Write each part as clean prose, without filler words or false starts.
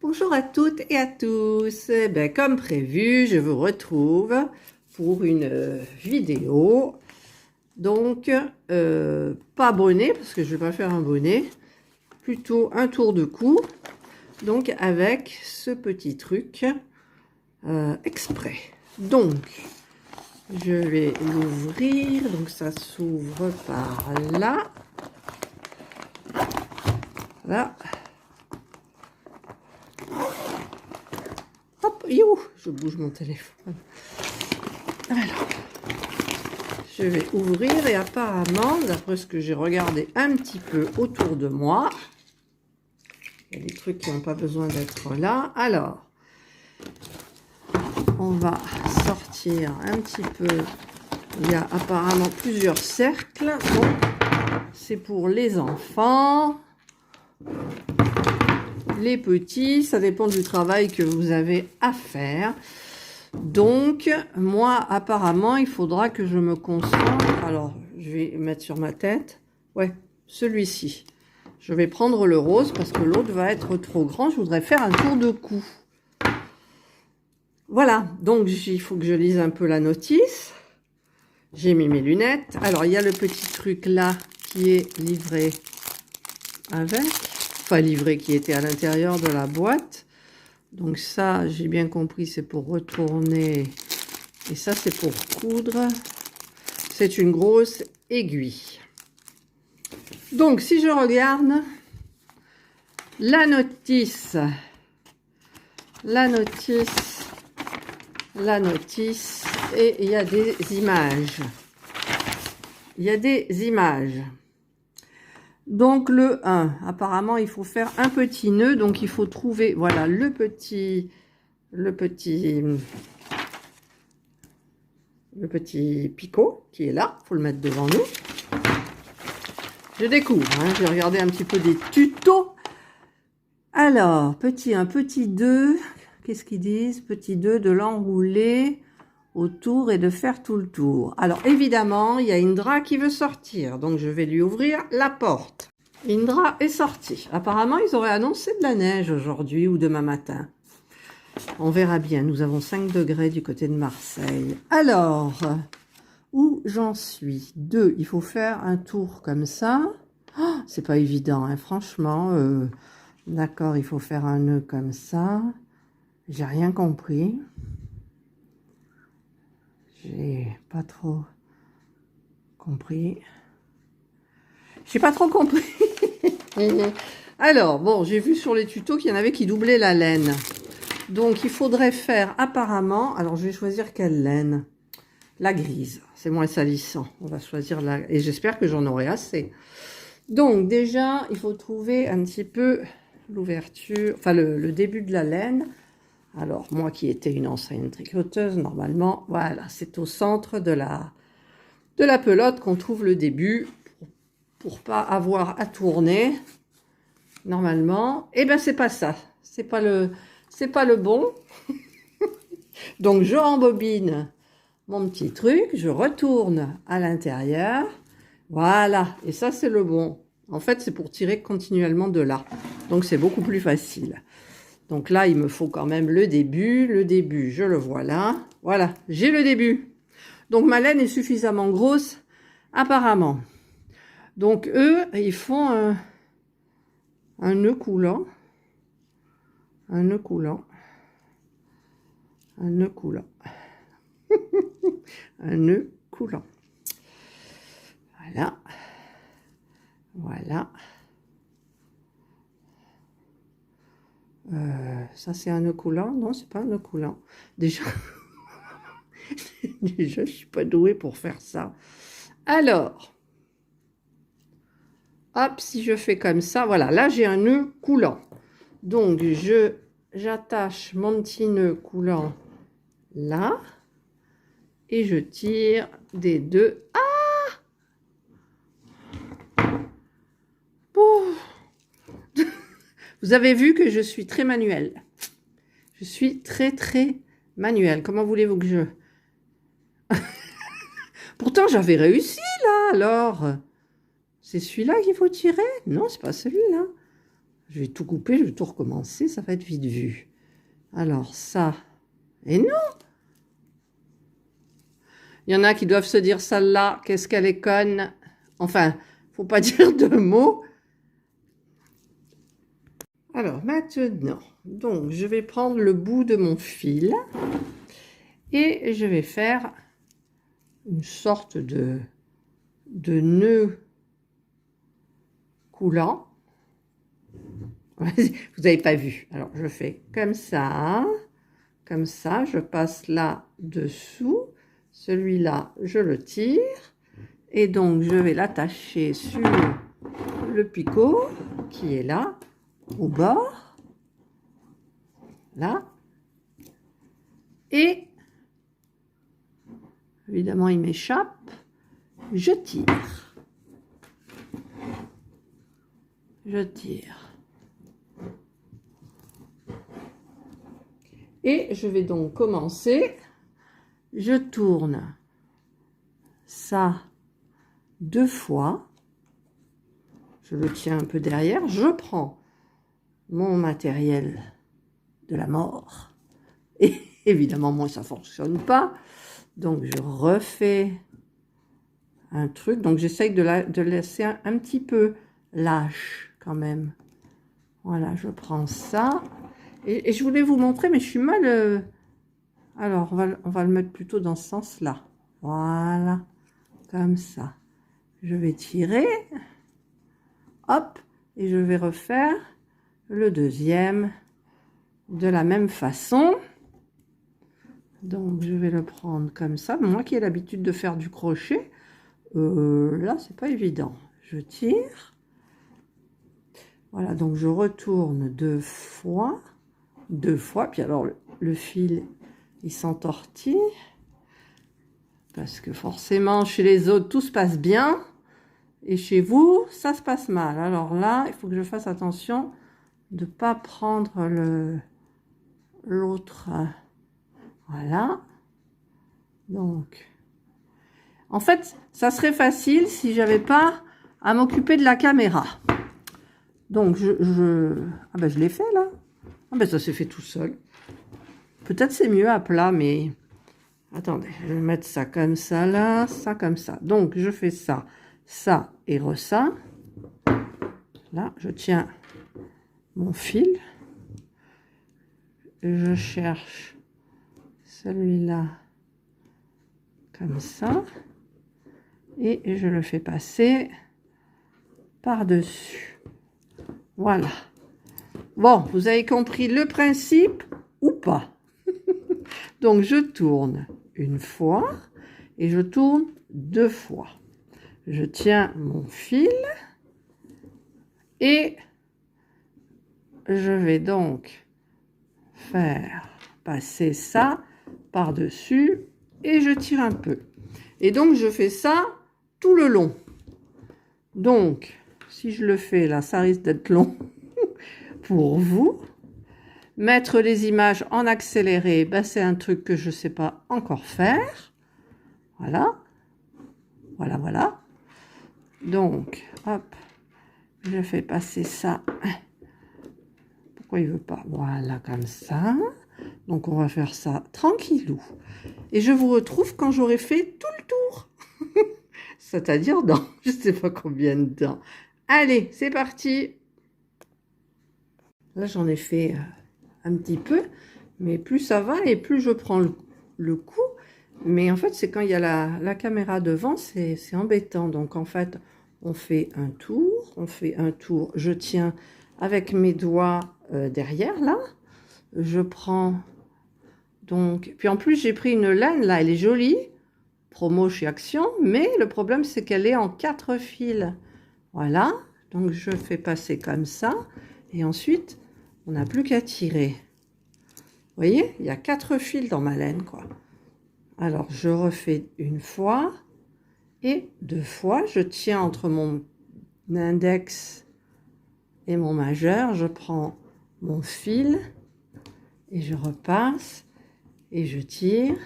Bonjour à toutes et à tous. Comme prévu, je vous retrouve pour une vidéo. Donc, pas bonnet, parce que je ne vais pas faire un bonnet, plutôt un tour de cou. Donc, avec ce petit truc exprès. Donc, je vais l'ouvrir. Donc, ça s'ouvre par là. Voilà. Hop, you, je bouge mon téléphone. Alors, je vais ouvrir et apparemment, d'après ce que j'ai regardé un petit peu autour de moi, il y a des trucs qui n'ont pas besoin d'être là. Alors, on va sortir un petit peu. Il y a apparemment plusieurs cercles. Donc, c'est pour les enfants. Les petits, ça dépend du travail que vous avez à faire. Donc, moi, apparemment, il faudra que je me concentre. Alors, je vais mettre sur ma tête. Ouais, celui-ci. Je vais prendre le rose parce que l'autre va être trop grand. Je voudrais faire un tour de cou. Voilà, donc il faut que je lise un peu la notice. J'ai mis mes lunettes. Alors, il y a le petit truc là qui est livré avec. Enfin, livré qui était à l'intérieur de la boîte. Donc ça, j'ai bien compris, c'est pour retourner. Et ça, c'est pour coudre. C'est une grosse aiguille. Donc, si je regarde la notice, et il y a des images. Il y a des images. Donc le 1, apparemment il faut faire un petit nœud, donc il faut trouver, voilà, le petit picot qui est là, il faut le mettre devant nous. Je découvre, hein, j'ai regardé un petit peu des tutos. Alors, petit 1, petit 2, qu'est-ce qu'ils disent? Petit 2, de l'enrouler autour et de faire tout le tour. Alors évidemment, il y a Indra qui veut sortir, donc je vais lui ouvrir la porte. Indra est sortie. Apparemment, ils auraient annoncé de la neige aujourd'hui ou demain matin. On verra bien. Nous avons 5 degrés du côté de Marseille. Alors, où j'en suis? 2, il faut faire un tour comme ça. Oh, c'est pas évident, hein, franchement. D'accord, il faut faire un nœud comme ça. J'ai rien compris. J'ai pas trop compris. J'ai pas trop compris. Alors, bon, j'ai vu sur les tutos qu'il y en avait qui doublaient la laine. Donc, il faudrait faire apparemment... Alors, je vais choisir quelle laine? La grise. C'est moins salissant. On va choisir la... Et j'espère que j'en aurai assez. Donc, déjà, il faut trouver un petit peu l'ouverture... Enfin, le début de la laine. Alors, moi qui étais une ancienne tricoteuse, normalement, voilà, c'est au centre de la pelote qu'on trouve le début pour pas avoir à tourner. Normalement, eh ben c'est pas ça, c'est pas le bon. Donc je rembobine mon petit truc, je retourne à l'intérieur, voilà, et ça c'est le bon. En fait, c'est pour tirer continuellement de là, donc c'est beaucoup plus facile. Donc là, il me faut quand même le début. Le début, je le vois là. Voilà, j'ai le début. Donc ma laine est suffisamment grosse, apparemment. Donc eux, ils font un nœud coulant. Un nœud coulant. Un nœud coulant. Un nœud coulant. Voilà. Voilà. Ça c'est un nœud coulant? Non, c'est pas un nœud coulant. Déjà, déjà, je suis pas douée pour faire ça. Alors, hop, si je fais comme ça, voilà, là j'ai un nœud coulant. Donc j'attache mon petit nœud coulant là et je tire des deux. Ah! Vous avez vu que je suis très manuelle. Je suis très manuelle. Comment voulez-vous que je... Pourtant, j'avais réussi, là, alors. C'est celui-là qu'il faut tirer? Non, c'est pas celui-là. Je vais tout couper, je vais tout recommencer, ça va être vite vu. Alors ça, et non! Il y en a qui doivent se dire, celle-là, qu'est-ce qu'elle est conne. Enfin, faut pas dire de mots. Alors maintenant, donc je vais prendre le bout de mon fil et je vais faire une sorte de nœud coulant. Vous n'avez pas vu. Alors je fais comme ça, je passe là dessous. Celui-là, je le tire et donc je vais l'attacher sur le picot qui est là, au bord, là, et évidemment il m'échappe, je tire, et je vais donc commencer, je tourne ça 2 fois, je le tiens un peu derrière, je prends mon matériel de la mort, et évidemment moi ça fonctionne pas, donc je refais un truc, donc j'essaye de laisser un petit peu lâche quand même. Voilà, je prends ça, et je voulais vous montrer, mais je suis mal... Alors, on va le mettre plutôt dans ce sens-là. Voilà, comme ça. Je vais tirer, hop, et je vais refaire le deuxième de la même façon. Donc, je vais le prendre comme ça. Moi qui ai l'habitude de faire du crochet, là, c'est pas évident. Je tire. Voilà, donc je retourne 2 fois, puis alors le fil, il s'entortille. Parce que forcément, chez les autres, tout se passe bien. Et chez vous, ça se passe mal. Alors là, il faut que je fasse attention de ne pas prendre l'autre. Voilà. Donc, en fait, ça serait facile si j'avais pas à m'occuper de la caméra. Donc, ah ben, je l'ai fait là. Ah ben, ça s'est fait tout seul. Peut-être c'est mieux à plat, mais... Attendez, je vais mettre ça comme ça, là, ça comme ça. Donc, je fais ça, ça et ça. Là, je tiens mon fil. Je cherche celui-là comme ça. Et je le fais passer par-dessus. Voilà. Bon, vous avez compris le principe ou pas? Donc, je tourne une fois et je tourne 2 fois. Je tiens mon fil et je vais donc faire passer ça par-dessus et je tire un peu. Et donc, je fais ça tout le long. Donc, si je le fais là, ça risque d'être long pour vous. Mettre les images en accéléré, ben, c'est un truc que je ne sais pas encore faire. Voilà. Voilà, voilà. Donc, hop, je fais passer ça. Pourquoi il ne veut pas? Voilà, comme ça. Donc, on va faire ça tranquillou. Et je vous retrouve quand j'aurai fait tout le tour. C'est-à-dire dans je ne sais pas combien de temps. Allez, c'est parti. Là, j'en ai fait un petit peu. Mais plus ça va et plus je prends le coup. Mais en fait, c'est quand il y a la caméra devant, c'est embêtant. Donc, en fait, on fait un tour. Je tiens avec mes doigts derrière, là. Je prends, donc... Puis en plus, j'ai pris une laine, là, elle est jolie. Promo chez Action. Mais le problème, c'est qu'elle est en 4 fils. Voilà. Donc, je fais passer comme ça. Et ensuite, on n'a plus qu'à tirer. Vous voyez, il y a 4 fils dans ma laine, quoi. Alors, je refais une fois et 2 fois. Je tiens entre mon index et mon majeur. Je prends mon fil et je repasse et je tire.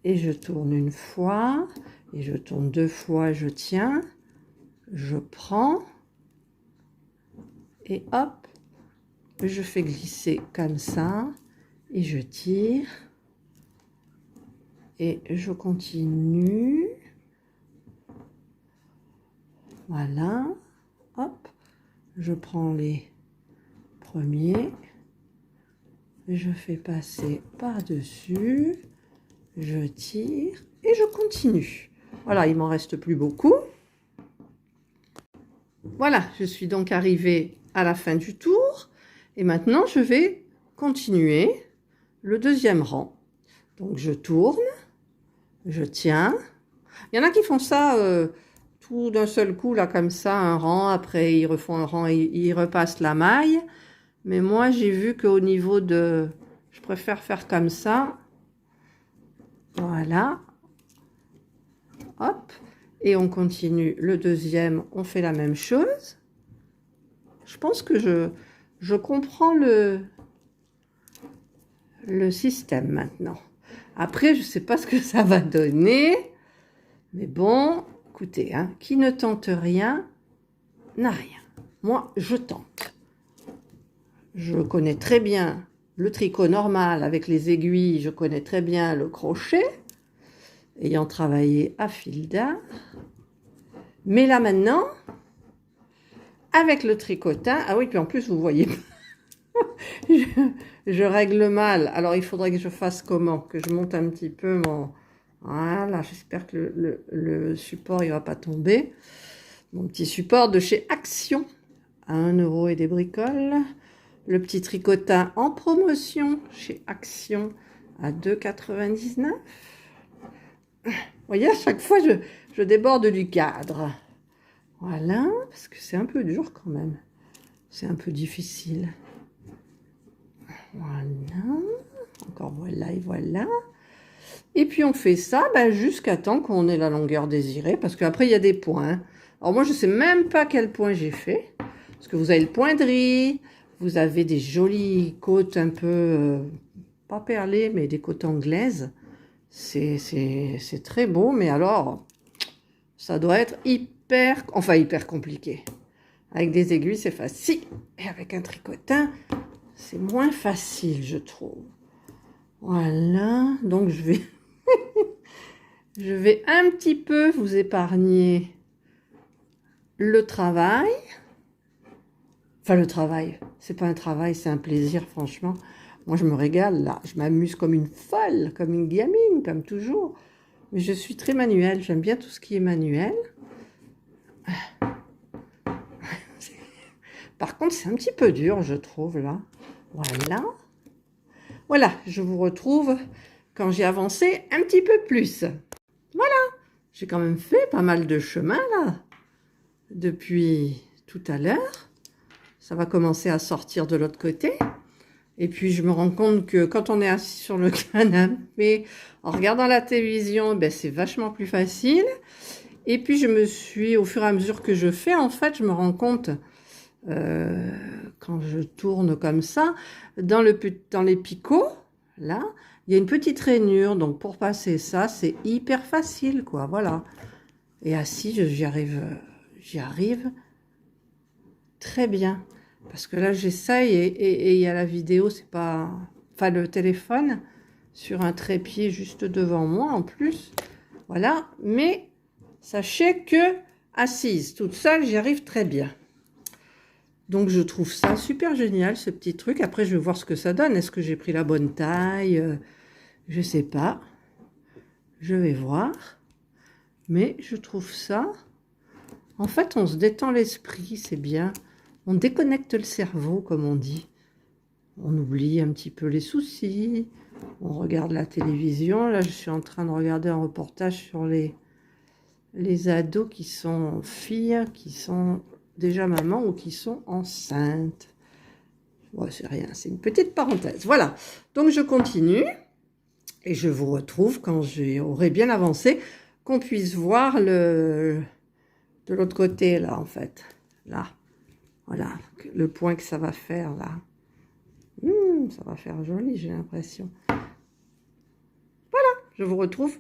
Et je tourne une fois et je tourne 2 fois. Je tiens. Je prends Et hop, je fais glisser comme ça. Et je tire. Et je continue. Voilà. Hop. Je prends les premiers. Je fais passer par-dessus. Je tire. Et je continue. Voilà, il m'en reste plus beaucoup. Voilà, je suis donc arrivée à la fin du tour. Et maintenant, je vais continuer le deuxième rang. Donc, je tourne. Je tiens. Il y en a qui font ça tout d'un seul coup, là, comme ça, un rang. Après, ils refont un rang et ils repassent la maille. Mais moi, j'ai vu qu'au niveau de... Je préfère faire comme ça. Voilà. Hop. Et on continue le deuxième. On fait la même chose. Je pense que je comprends le système maintenant. Après, je ne sais pas ce que ça va donner. Mais bon, écoutez, hein, qui ne tente rien n'a rien. Moi, je tente. Je connais très bien le tricot normal avec les aiguilles. Je connais très bien le crochet, ayant travaillé à fil d'art. Mais là maintenant, avec le tricotin, ah oui, puis en plus, vous voyez, je règle mal. Alors, il faudrait que je fasse comment? Que je monte un petit peu mon... Voilà, j'espère que le support, il va pas tomber. Mon petit support de chez Action, à 1 € et des bricoles. Le petit tricotin en promotion chez Action, à 2,99 €. Vous voyez, à chaque fois, je déborde du cadre. Voilà, parce que c'est un peu dur quand même. C'est un peu difficile. Voilà. Encore voilà et voilà. Et puis on fait ça jusqu'à temps qu'on ait la longueur désirée. Parce qu'après, il y a des points. Alors moi, je ne sais même pas quel point j'ai fait. Parce que vous avez le point de riz. Vous avez des jolies côtes un peu... pas perlées, mais des côtes anglaises. C'est très beau. Mais alors, ça doit être hyper compliqué. Avec des aiguilles, c'est facile. Et avec un tricotin, c'est moins facile, je trouve. Voilà. Donc, je vais... je vais un petit peu vous épargner le travail. Enfin, le travail. C'est pas un travail, c'est un plaisir, franchement. Moi, je me régale, là. Je m'amuse comme une folle, comme une gamine, comme toujours. Mais je suis très manuelle. J'aime bien tout ce qui est manuel. Par contre, c'est un petit peu dur, je trouve, là. Voilà. Voilà, je vous retrouve quand j'ai avancé un petit peu plus. Voilà, j'ai quand même fait pas mal de chemin, là, depuis tout à l'heure. Ça va commencer à sortir de l'autre côté. Et puis, je me rends compte que quand on est assis sur le canapé, en regardant la télévision, c'est vachement plus facile. Et puis, je me suis, au fur et à mesure que je fais, en fait, je me rends compte... quand je tourne comme ça, dans les picots, là, il y a une petite rainure, donc pour passer ça, c'est hyper facile, quoi, voilà. Et assis, j'y arrive très bien. Parce que là, j'essaye, et il y a la vidéo, c'est pas... Enfin, le téléphone, sur un trépied juste devant moi, en plus. Voilà, mais sachez que, assise, toute seule, j'y arrive très bien. Donc, je trouve ça super génial, ce petit truc. Après, je vais voir ce que ça donne. Est-ce que j'ai pris la bonne taille? Je ne sais pas. Je vais voir. Mais je trouve ça... En fait, on se détend l'esprit, c'est bien. On déconnecte le cerveau, comme on dit. On oublie un petit peu les soucis. On regarde la télévision. Là, je suis en train de regarder un reportage sur les ados qui sont filles, qui sont... déjà maman ou qui sont enceintes. Bon, c'est rien, c'est une petite parenthèse. Voilà, donc je continue et je vous retrouve quand j'aurai bien avancé, qu'on puisse voir de l'autre côté, là, en fait. Là, voilà, le point que ça va faire, là. Ça va faire joli, j'ai l'impression. Voilà, je vous retrouve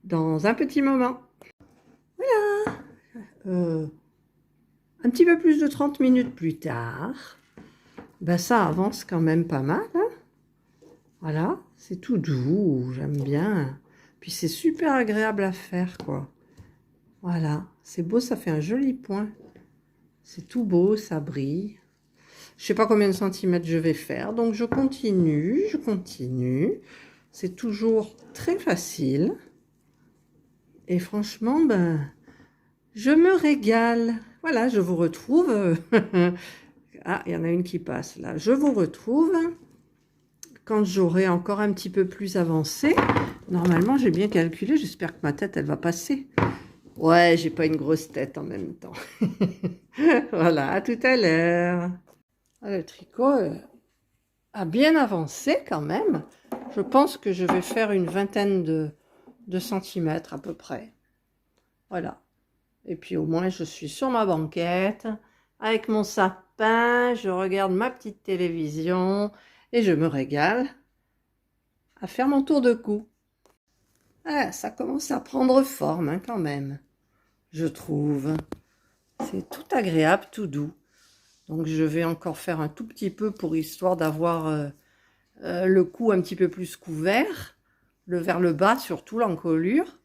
dans un petit moment. Voilà. Un petit peu plus de 30 minutes plus tard, ben ça avance quand même pas mal. Hein. Voilà, c'est tout doux, j'aime bien. Puis c'est super agréable à faire, quoi. Voilà, c'est beau, ça fait un joli point. C'est tout beau, ça brille. Je sais pas combien de centimètres je vais faire, donc je continue, je continue. C'est toujours très facile. Et franchement, ben, je me régale. Voilà, je vous retrouve. Ah, il y en a une qui passe là. Je vous retrouve quand j'aurai encore un petit peu plus avancé. Normalement, j'ai bien calculé. J'espère que ma tête, elle va passer. Ouais, j'ai pas une grosse tête en même temps. Voilà, à tout à l'heure. Le tricot a bien avancé quand même. Je pense que je vais faire une vingtaine de centimètres à peu près. Voilà. Et puis au moins je suis sur ma banquette avec mon sapin, je regarde ma petite télévision et je me régale à faire mon tour de cou. Ah, ça commence à prendre forme hein, quand même, je trouve. C'est tout agréable, tout doux. Donc je vais encore faire un tout petit peu pour histoire d'avoir le cou un petit peu plus couvert, vers le bas surtout, l'encolure.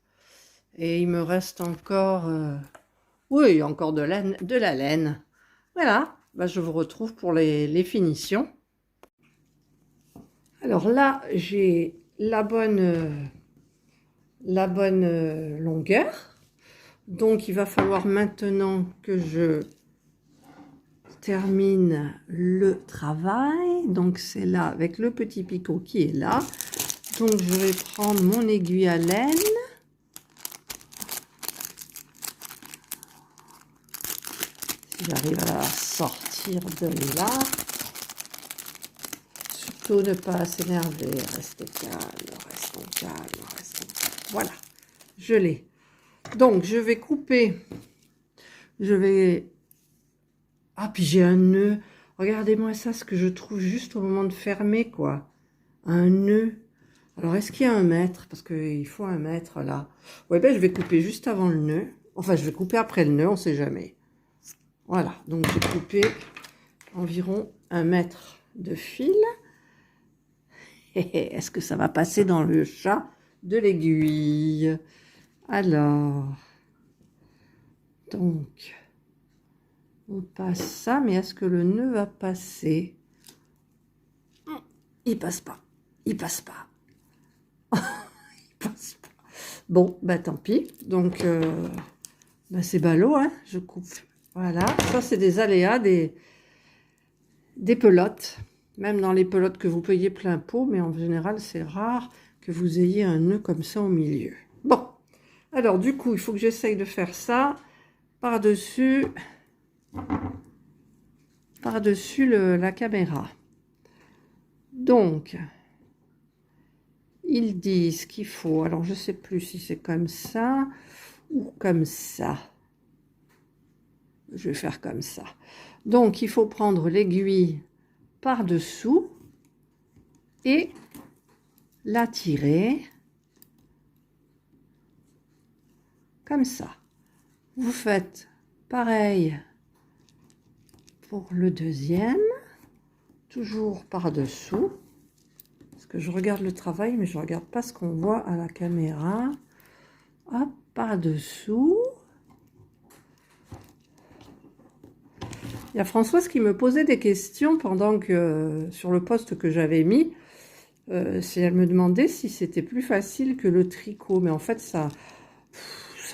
Et il me reste encore, oui, encore de la laine. Voilà, bah, je vous retrouve pour les finitions. Alors là, j'ai la bonne longueur. Donc il va falloir maintenant que je termine le travail. Donc c'est là avec le petit picot qui est là. Donc je vais prendre mon aiguille à laine. Si j'arrive à la sortir de là. Surtout ne pas s'énerver, restez calme, restons calmes, restons calmes. Voilà, je l'ai. Donc je vais couper. Je vais... Ah, puis j'ai un nœud. Regardez-moi ça, ce que je trouve juste au moment de fermer, quoi. Un nœud. Alors, est-ce qu'il y a 1 mètre? Parce qu'il faut 1 mètre, là. Ouais, ben, je vais couper juste avant le nœud. Enfin, je vais couper après le nœud, on ne sait jamais. Voilà, donc j'ai coupé environ 1 mètre de fil. Est-ce que ça va passer dans le chat de l'aiguille? Alors, donc... on passe ça, mais est-ce que le nœud va passer? Il passe pas. Il passe pas. Il passe pas. Bon, bah tant pis. Donc, bah, c'est ballot, hein. Je coupe. Voilà. Ça, c'est des aléas des pelotes. Même dans les pelotes que vous payez plein pot, mais en général, c'est rare que vous ayez un nœud comme ça au milieu. Bon. Alors, du coup, il faut que j'essaye de faire ça par-dessus... la caméra. Donc, ils disent qu'il faut, alors je sais plus si c'est comme ça ou comme ça. Je vais faire comme ça. Donc, il faut prendre l'aiguille par-dessous et la tirer comme ça. Vous faites pareil pour le deuxième, toujours par-dessous, parce que je regarde le travail, mais je ne regarde pas ce qu'on voit à la caméra. Hop, par-dessous. Il y a Françoise qui me posait des questions pendant que, sur le post que j'avais mis, si elle me demandait si c'était plus facile que le tricot. Mais en fait, ça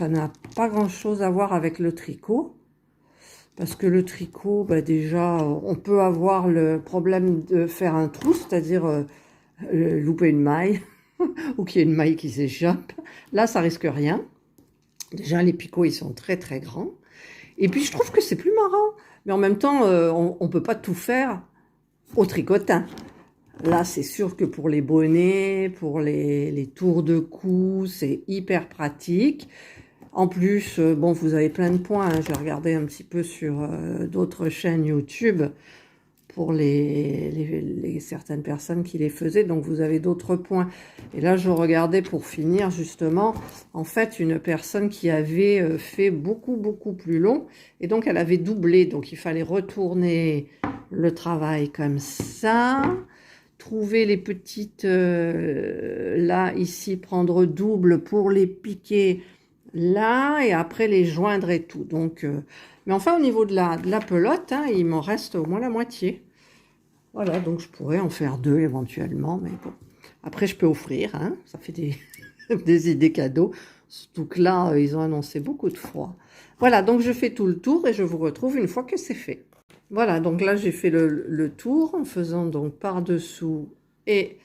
n'a pas grand-chose à voir avec le tricot. Parce que le tricot, bah déjà, on peut avoir le problème de faire un trou, c'est-à-dire louper une maille, ou qu'il y ait une maille qui s'échappe. Là, ça risque rien. Déjà, les picots, ils sont très, très grands. Et puis, je trouve que c'est plus marrant. Mais en même temps, on ne peut pas tout faire au tricotin. Là, c'est sûr que pour les bonnets, pour les tours de cou, c'est hyper pratique. En plus, bon, vous avez plein de points. Hein. J'ai regardé un petit peu sur d'autres chaînes YouTube pour certaines personnes qui les faisaient. Donc, vous avez d'autres points. Et là, je regardais pour finir, justement, en fait, une personne qui avait fait beaucoup, beaucoup plus long. Et donc, elle avait doublé. Donc, il fallait retourner le travail comme ça. Trouver les petites, là, ici, prendre double pour les piquer là. Et après, les joindre et tout. Donc... mais enfin, au niveau de la pelote, hein, il m'en reste au moins la moitié. Voilà, donc je pourrais en faire 2 éventuellement, mais bon. Après, je peux offrir, hein, ça fait des idées cadeaux. Surtout que là, ils ont annoncé beaucoup de froid. Voilà, donc je fais tout le tour et je vous retrouve une fois que c'est fait. Voilà, donc là, j'ai fait le tour en faisant donc par-dessous et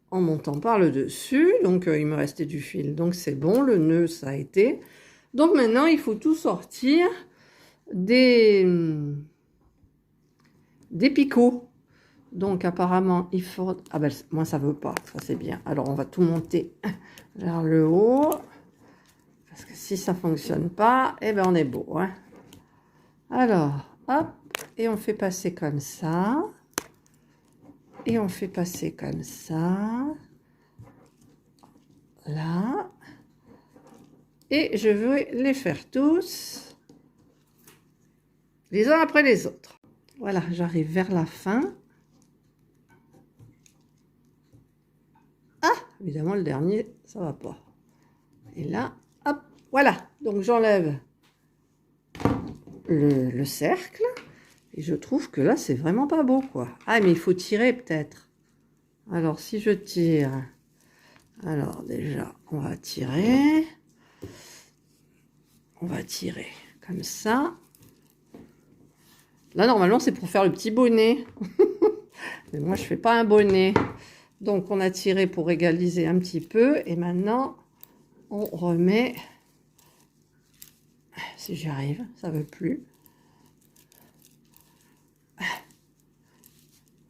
en montant par le dessus. Donc, il me restait du fil, donc c'est bon. Le nœud, ça a été. Donc maintenant, il faut tout sortir des picots. Donc apparemment il faut... Ah ben moi ça veut pas, ça c'est bien. Alors on va tout monter vers le haut. Parce que si ça fonctionne pas, eh ben on est beau. Hein. Alors, hop, et on fait passer comme ça. Et on fait passer comme ça. Là. Et je vais les faire tous. Les uns après les autres. Voilà, j'arrive vers la fin. Ah, évidemment, le dernier, ça va pas. Et là, hop, voilà. Donc, j'enlève le cercle. Et je trouve que là, c'est vraiment pas beau, quoi. Ah, mais il faut tirer, peut-être. Alors, si je tire... Alors, déjà, on va tirer. On va tirer comme ça. Là, normalement, c'est pour faire le petit bonnet. Mais moi, je fais pas un bonnet. Donc, on a tiré pour égaliser un petit peu. Et maintenant, on remet... Si j'y arrive, ça ne veut plus.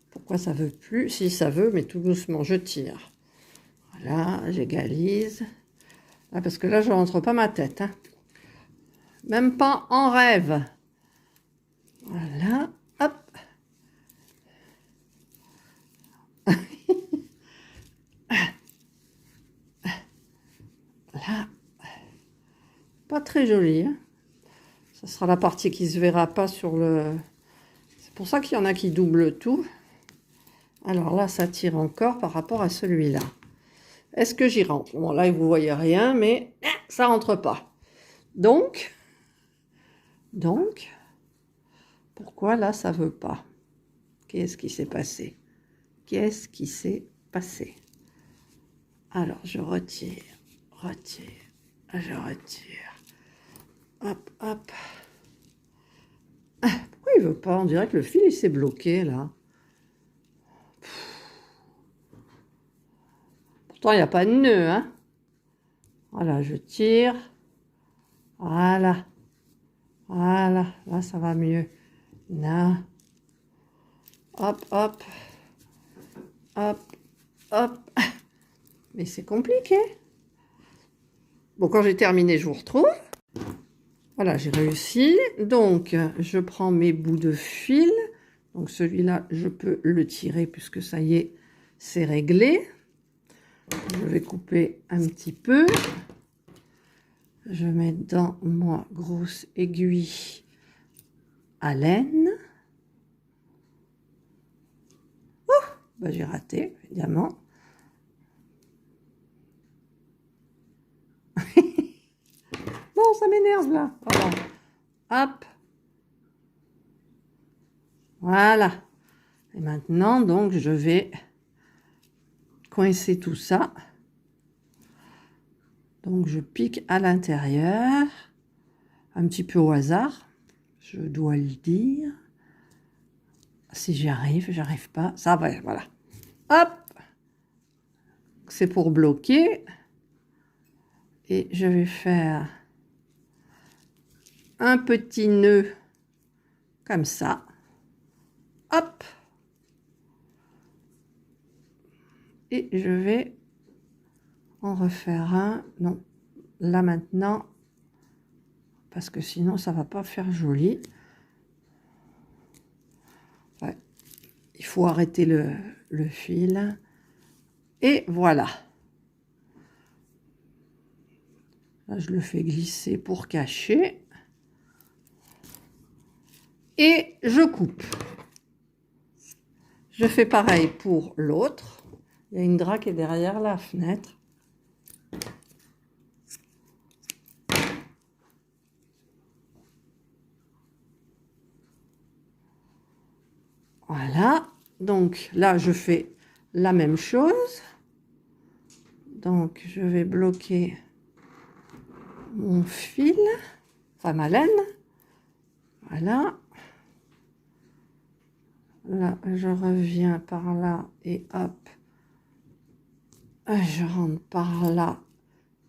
Pourquoi ça ne veut plus? Si, ça veut, mais tout doucement, je tire. Voilà, j'égalise. Ah, parce que là, je ne rentre pas ma tête. Hein. Même pas en rêve. Voilà, hop. Là. Pas très joli. Hein. Ça sera la partie qui ne se verra pas sur le... C'est pour ça qu'il y en a qui doublent tout. Alors là, ça tire encore par rapport à celui-là. Est-ce que j'y rentre? Bon, là, vous ne voyez rien, mais ça ne rentre pas. Donc, pourquoi là, ça ne veut pas? Qu'est-ce qui s'est passé? Qu'est-ce qui s'est passé? Alors, je retire, je retire. Hop, hop. Pourquoi il ne veut pas? On dirait que le fil, il s'est bloqué, là. Pourtant, il n'y a pas de nœud, hein. Voilà, je tire. Voilà. Voilà, là, ça va mieux. Là. Hop, hop. Hop, hop. Mais c'est compliqué. Bon, quand j'ai terminé, je vous retrouve. Voilà, j'ai réussi. Donc, je prends mes bouts de fil. Donc, celui-là, je peux le tirer puisque ça y est, c'est réglé. Je vais couper un petit peu. Je mets dans ma grosse aiguille à laine. Oh, bah, j'ai raté, évidemment. Bon, ça m'énerve là. Voilà. Hop. Voilà. Et maintenant, donc, je vais coincer tout ça. Donc, je pique à l'intérieur, un petit peu au hasard, je dois le dire. Si j'y arrive, j'arrive pas. Ça va, voilà. Hop. C'est pour bloquer. Et je vais faire un petit nœud comme ça. Hop. Et je vais en refaire un. Non, là maintenant, parce que sinon ça va pas faire joli. Ouais. il faut arrêter le fil. Et voilà. Là, je le fais glisser pour cacher. Et je coupe. Je fais pareil pour l'autre. Il y a une drap qui est derrière la fenêtre. Voilà. Donc là, je fais la même chose. Donc, je vais bloquer mon fil, enfin ma laine. Voilà. Là, je reviens par là et hop, je rentre par là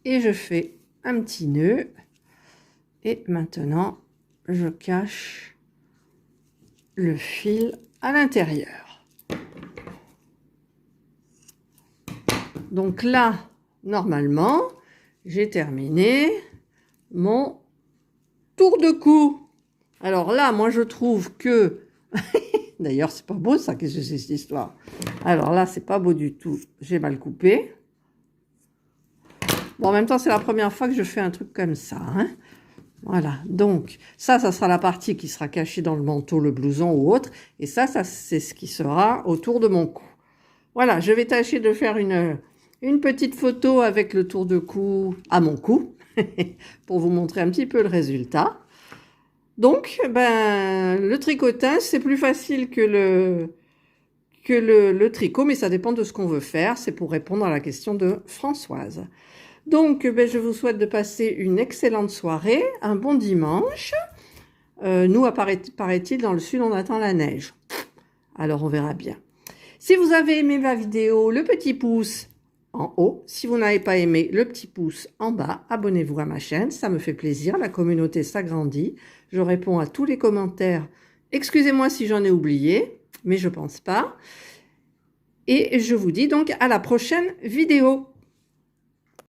et je fais un petit nœud. Et maintenant, je cache le fil à l'intérieur. Donc là, normalement, j'ai terminé mon tour de cou. Alors là, moi, je trouve que... D'ailleurs, c'est pas beau, ça, qu'est-ce que c'est cette histoire? Alors là, c'est pas beau du tout. J'ai mal coupé. Bon, en même temps, c'est la première fois que je fais un truc comme ça, hein. Voilà, donc ça sera la partie qui sera cachée dans le manteau, le blouson ou autre. Et ça c'est ce qui sera autour de mon cou. Voilà, je vais tâcher de faire une petite photo avec le tour de cou à mon cou pour vous montrer un petit peu le résultat. Donc, ben, le tricotage, c'est plus facile que le tricot, mais ça dépend de ce qu'on veut faire. C'est pour répondre à la question de Françoise. Donc, ben, je vous souhaite de passer une excellente soirée, un bon dimanche. Nous, paraît-il, dans le sud, on attend la neige. Alors, on verra bien. Si vous avez aimé ma vidéo, le petit pouce en haut. Si vous n'avez pas aimé, le petit pouce en bas. Abonnez-vous à ma chaîne, ça me fait plaisir. La communauté s'agrandit. Je réponds à tous les commentaires. Excusez-moi si j'en ai oublié, mais je pense pas. Et je vous dis donc à la prochaine vidéo.